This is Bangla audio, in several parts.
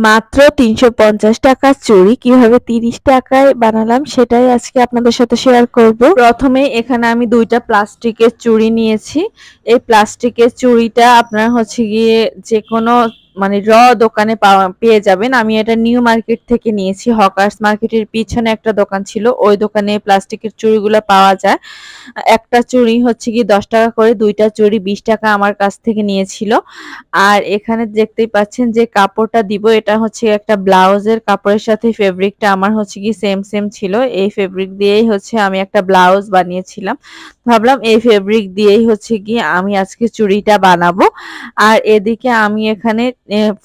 মাত্র ৩৫০ টাকার চুড়ি কিভাবে ৩০ টাকায় বানালাম সেটাই আজকে আপনাদের সাথে শেয়ার করব। প্রথমে এখানে আমি ২টা প্লাস্টিকের চুড়ি নিয়েছি। এই প্লাস্টিকের চুড়িটা আপনারা হচ্ছে গিয়ে যেকোনো মানে দোকানে পেয়ে যাবেন। আমি এটা নিউ মার্কেট থেকে নিয়েছি। হকার্স মার্কেটের পিছনে একটা দোকান ছিল, ওই দোকানে প্লাস্টিকের চুড়িগুলো পাওয়া যায়। একটা চুড়ি হচ্ছে গিয়ে ১০ টাকা করে, ২টা চুড়ি ২০ টাকা আমার কাছ থেকে নিয়েছিল। আর এখানে দেখতেই পাচ্ছেন যে কাপড়টা দিব, এটা হচ্ছে একটা ব্লাউজের কাপড়ের সাথে ফেব্রিকটা আমার হচ্ছে কি সেম ছিল। এই ফেব্রিক দিয়েই হচ্ছে আমি একটা ব্লাউজ বানিয়েছিলাম। ভাবলাম এই ফেব্রিক দিয়েই হচ্ছে গিয়ে আমি আজকে চুড়িটা বানাবো। আর এদিকে আমি এখানে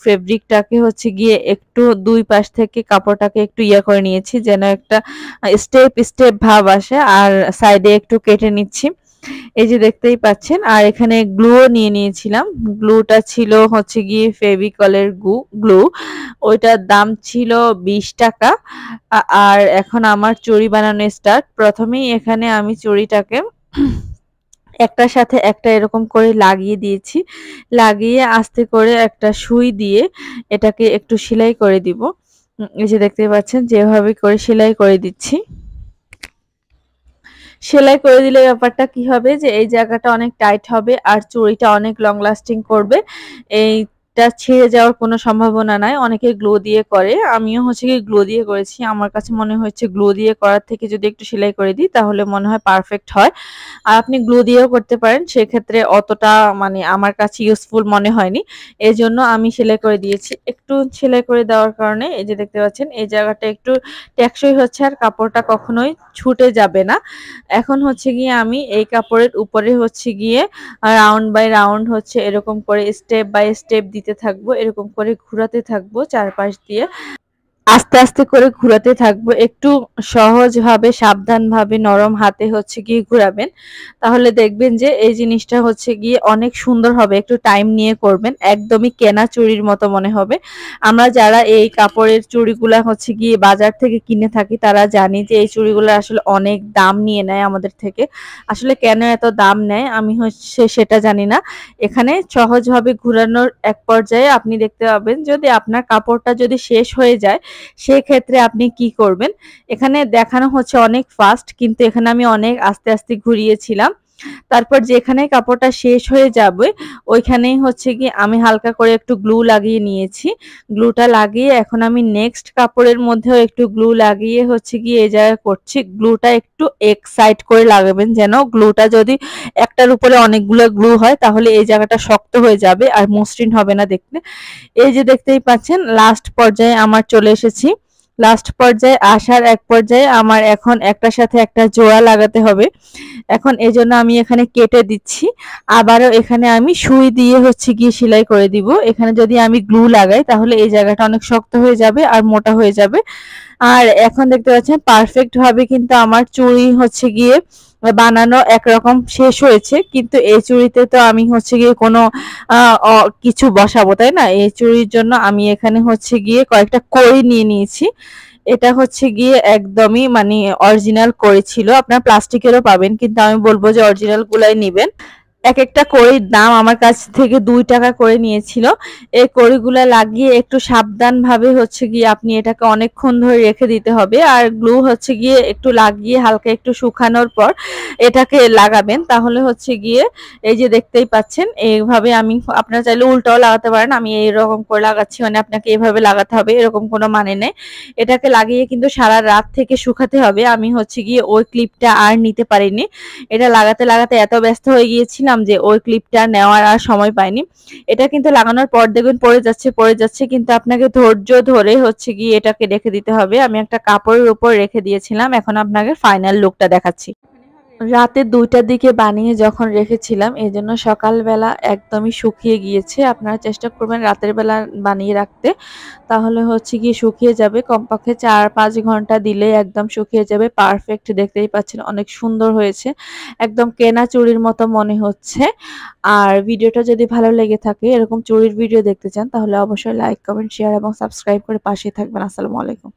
ফেব্রিকটাকে হচ্ছে গিয়ে একটু দুই পাশ থেকে কাপড়টাকে একটু করে নিয়েছি, যেন একটা স্টেপ স্টেপ ভাব আসে। আর সাইডে একটু কেটে নিচ্ছি, এই যে দেখতেই পাচ্ছেন। আর এখানে গ্লুও নিয়ে নিয়েছিলাম। গ্লুটা ছিল হচ্ছে গিয়ে ফেভিকলের গ্লু, ওইটার দাম ছিল ২০ টাকা। আর এখন আমার চুড়ি বানানো স্টার্ট। প্রথমেই এখানে আমি চুড়িটাকে একটার সাথে একটা এরকম করে লাগিয়ে দিয়েছি। লাগিয়ে আস্তে করে একটা সুই দিয়ে এটাকে একটু সেলাই করে দিব। এই যে দেখতে পাচ্ছেন যেভাবে করে সেলাই করে দিচ্ছি। সেলাই করে দিলে ব্যাপারটা কি হবে যে এই জায়গাটা অনেক টাইট হবে আর চুড়িটা অনেক লং লাস্টিং করবে। এইটা ছিঁড়ে যাওয়ার কোনো সম্ভাবনা নাই। অনেকে গ্লু দিয়ে করে, আমিও হচ্ছে কি গ্লু দিয়ে করেছি। আমার কাছে মনে হচ্ছে গ্লু দিয়ে করার থেকে যদি একটু সেলাই করে দিই তাহলে মনে হয় পারফেক্ট হয়। আর আপনি গ্লু দিয়েও করতে পারেন, সেক্ষেত্রে অতটা মানে আমার কাছে ইউজফুল মনে হয়নি। এজন্য আমি সেলাই করে দিয়েছি। একটু সেলাই করে দেওয়ার কারণে এই যে দেখতে পাচ্ছেন এই জায়গাটা একটু টেকসই হচ্ছে আর কাপড়টা কখনোই ছুটে যাবে না। এখন হচ্ছে গিয়ে আমি এই কাপড়ের উপরে হচ্ছে গিয়ে রাউন্ড বাই রাউন্ড হচ্ছে এরকম করে স্টেপ বাই স্টেপ দিতে থাকবো, এরকম করে ঘোরাতে থাকবো চারপাশ দিয়ে। আস্তে আস্তে করে ঘুরাতে থাকবো, একটু সহজভাবে সাবধানভাবে নরম হাতে হচ্ছে গিয়ে ঘুরাবেন। তাহলে দেখবেন যে এই জিনিসটা হচ্ছে গিয়ে অনেক সুন্দর হবে। একটু টাইম নিয়ে করবেন, একদমই কেনা চুড়ির মতো মনে হবে। আমরা যারা এই কাপড়ের চুড়িগুলা হচ্ছে গিয়ে বাজার থেকে কিনে থাকি তারা জানি যে এই চুড়িগুলো আসলে অনেক দাম নিয়ে নেয় আমাদের থেকে। আসলে কেন এত দাম নেয় আমি হচ্ছে সেটা জানি না। এখানে সহজভাবে ঘুরানোর এক পর্যায়ে আপনি দেখতে পাবেন যদি আপনার কাপড়টা যদি শেষ হয়ে যায় সেক্ষেত্রে আপনি কি করবেন। এখানে দেখানো হচ্ছে অনেক ফাস্ট, কিন্তু এখানে আমি অনেক আস্তে আস্তে ঘুরিয়েছিলাম। তারপর যেখানে কাপড়টা শেষ হয়ে যাবে ওইখানেই হচ্ছে কি আমি হালকা করে একটু গ্লু লাগিয়ে নিয়েছি। গ্লুটা লাগিয়ে এখন আমি নেক্সট কাপড়ের মধ্যেও একটু গ্লু লাগিয়ে হচ্ছে কি এই জায়গায় করছি। গ্লুটা একটু এক সাইড করে লাগাবেন, যেন গ্লুটা যদি একটার উপরে অনেকগুলো গ্লু হয় তাহলে এই জায়গাটা শক্ত হয়ে যাবে আর মসৃণ হবে না দেখতে। এই যে দেখতেই পাচ্ছেন লাস্ট পর্যায়ে আমার চলে এসেছি। লাস্ট পর্যায়ে আসার এক পর্যায়ে আমার এখন একটার সাথে একটা জোড়া লাগাতে হবে। এখন এজন্য আমি এখানে কেটে দিচ্ছি। আবারও এখানে আমি সুই দিয়ে হচ্ছে গিয়ে সেলাই করে দিব। এখানে যদি আমি গ্লু লাগাই তাহলে এই জায়গাটা অনেক শক্ত হয়ে যাবে আর মোটা হয়ে যাবে। আর এখন দেখতে পাচ্ছেন পারফেক্ট ভাবে কিন্তু আমার চুড়ি হচ্ছে গিয়ে বানানো একরকম শেষ হয়েছে। কিন্তু এই চুড়িতে তো আমি হচ্ছে গিয়ে কোনো কিছু বসাবো, তাই না? এই চুড়ির জন্য আমি এখানে হচ্ছে গিয়ে কয়েকটা কড়ি নিয়ে নিয়েছি। এটা হচ্ছে গিয়ে একদমই মানে অরিজিনাল কড়ি ছিল। আপনার প্লাস্টিকেরও পাবেন, কিন্তু আমি বলবো যে অরিজিনাল গুলাই নিবেন। এক একটা কড়ির দাম আমার কাছ থেকে ২ টাকা করে নিয়েছিল। এই কড়িগুলা লাগিয়ে একটু সাবধানভাবে হচ্ছে গিয়ে আপনি এটাকে অনেকক্ষণ ধরে রেখে দিতে হবে। আর গ্লু হচ্ছে গিয়ে একটু লাগিয়ে হালকা একটু শুকানোর পর এটাকে লাগাবেন। তাহলে হচ্ছে গিয়ে এই যে দেখতেই পাচ্ছেন এইভাবে আমি, আপনারা চাইলে উল্টাও লাগাতে পারেন। আমি এইরকম করে লাগাচ্ছি, মানে আপনাকে এভাবে লাগাতে হবে এরকম কোনো মানে নেই। এটাকে লাগিয়ে কিন্তু সারা রাত থেকে শুকাতে হবে। আমি হচ্ছে গিয়ে ওই ক্লিপটা আর নিতে পারিনি। এটা লাগাতে লাগাতে এত ব্যস্ত হয়ে গিয়েছিলাম যে ওই ক্লিপটা নেওয়ার আর সময় পাইনি। এটা কিন্তু লাগানোর পর দেখবেন পড়ে যাচ্ছে, কিন্তু আপনাকে ধৈর্য ধরে হচ্ছে গিয়ে এটাকে রেখে দিতে হবে। আমি একটা কাপড়ের উপর রেখে দিয়েছিলাম। এখন আপনাকে ফাইনাল লুকটা দেখাচ্ছি। রাতে ২টার দিকে বানিয়ে যখন রেখেছিলাম এজন্য সকালবেলা একদমই শুকিয়ে গিয়েছে। আপনারা চেষ্টা করবেন রাতের বেলা বানিয়ে রাখতে, তাহলে হচ্ছে গিয়ে শুকিয়ে যাবে। কমপক্ষে ৪-৫ ঘন্টা দিলেই একদম শুকিয়ে যাবে। পারফেক্ট, দেখতেই পাচ্ছেন অনেক সুন্দর হয়েছে, একদম কেনা চুড়ির মতো মনে হচ্ছে। আর ভিডিওটা যদি ভালো লেগে থাকে, এরকম চুড়ির ভিডিও দেখতে চান, তাহলে অবশ্যই লাইক, কমেন্ট, শেয়ার এবং সাবস্ক্রাইব করে পাশে থাকবেন। আসসালামু আলাইকুম।